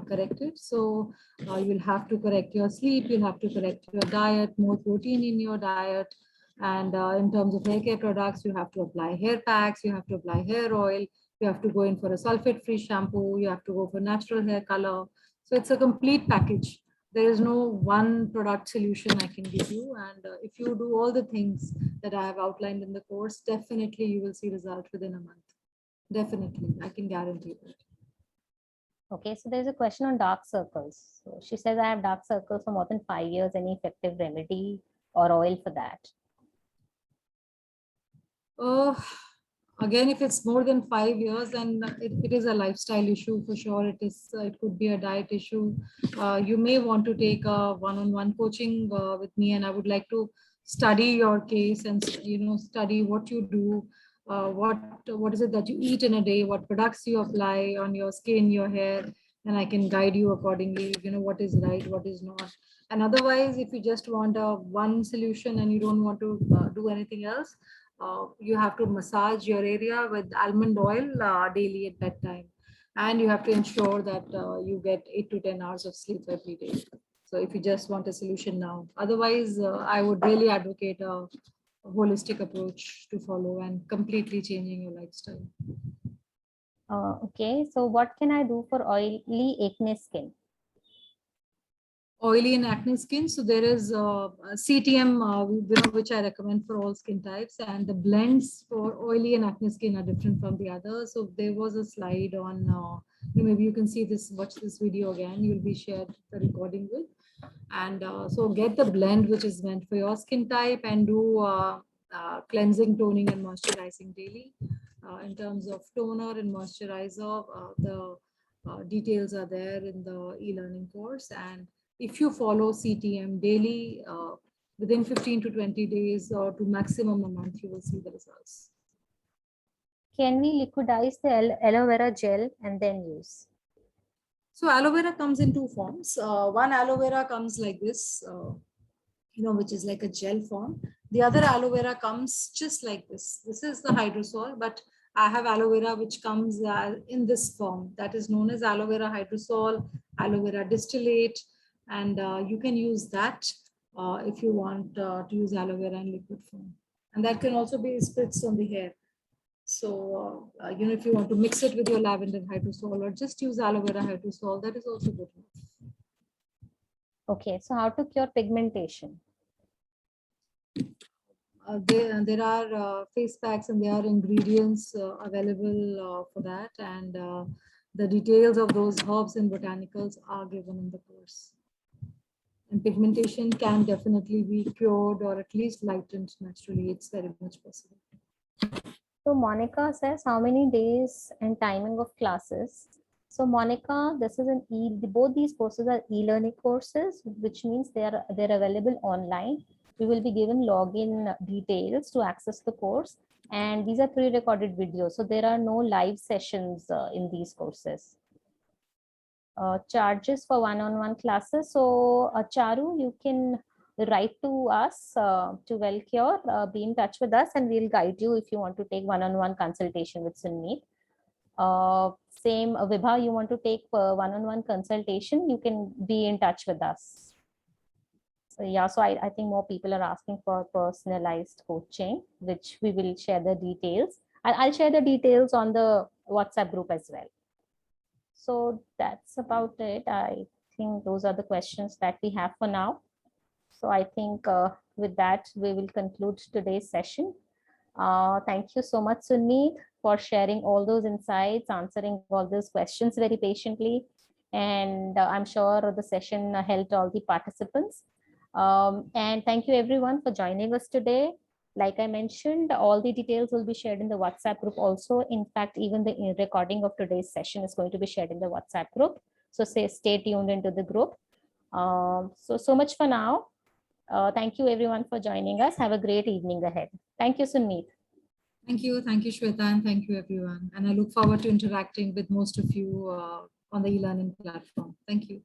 correct it. So you'll have to correct your sleep, you'll have to correct your diet, more protein in your diet. And in terms of hair care products, you have to apply hair packs, you have to apply hair oil, you have to go in for a sulfate-free shampoo, you have to go for natural hair color. So it's a complete package. There is no one product solution I can give you. And if you do all the things that I have outlined in the course, definitely you will see results within a month. Definitely, I can guarantee that. Okay, so there's a question on dark circles. So she says, I have dark circles for more than 5 years. Any effective remedy or oil for that? Again, if it's more than 5 years, then it is a lifestyle issue for sure. It could be a diet issue. You may want to take a one-on-one coaching with me, and I would like to study your case and study what you do, what is it that you eat in a day, what products you apply on your skin, your hair, and I can guide you accordingly. What is right, what is not. And otherwise, if you just want a one solution and you don't want to do anything else, you have to massage your area with almond oil daily at bedtime. And you have to ensure that you get 8 to 10 hours of sleep every day. So if you just want a solution now, otherwise I would really advocate a holistic approach to follow and completely changing your lifestyle. Okay, so what can I do for oily acne skin? Oily and acne skin. So there is CTM, which I recommend for all skin types, and the blends for oily and acne skin are different from the others. So there was a slide on, maybe you can see this, watch this video again, you'll be shared the recording with. And so get the blend which is meant for your skin type and do cleansing, toning and moisturizing daily. In terms of toner and moisturizer, the details are there in the e-learning course. And if you follow CTM daily, within 15 to 20 days or to maximum a month, you will see the results. Can we liquidize the aloe vera gel and then use? So aloe vera comes in two forms. One aloe vera comes like this, which is like a gel form. The other aloe vera comes just like this. This is the hydrosol, but I have aloe vera which comes in this form. That is known as aloe vera hydrosol, aloe vera distillate, and you can use that if you want to use aloe vera in liquid form. And that can also be spritzed on the hair. So, if you want to mix it with your lavender hydrosol or just use aloe vera hydrosol, that is also good. Okay, so how to cure pigmentation? There are face packs and there are ingredients available for that. And the details of those herbs and botanicals are given in the course. And pigmentation can definitely be cured or at least lightened naturally. It's very much possible. So Monica says, how many days and timing of classes? So Monica, this is both these courses are e-learning courses, which means they're available online. We will be given login details to access the course. And these are pre-recorded videos. So there are no live sessions in these courses. Charges for one-on-one classes. So Charu, you can write to us to WellCure, be in touch with us and we'll guide you if you want to take one-on-one consultation with Sunmeet. Same Vibha, you want to take one-on-one consultation, you can be in touch with us. So yeah, so I think more people are asking for personalized coaching, which we will share the details. I'll share the details on the WhatsApp group as well. So that's about it. I think those are the questions that we have for now. So I think with that, we will conclude today's session. Thank you so much, Sunmeet, for sharing all those insights, answering all those questions very patiently. And I'm sure the session helped all the participants. And thank you everyone for joining us today. Like I mentioned, all the details will be shared in the WhatsApp group also. In fact, even the recording of today's session is going to be shared in the WhatsApp group. So stay tuned into the group. So much for now. Thank you everyone for joining us. Have a great evening ahead. Thank you, Sunmeet. Thank you, Shweta, and thank you everyone. And I look forward to interacting with most of you on the e-learning platform. Thank you.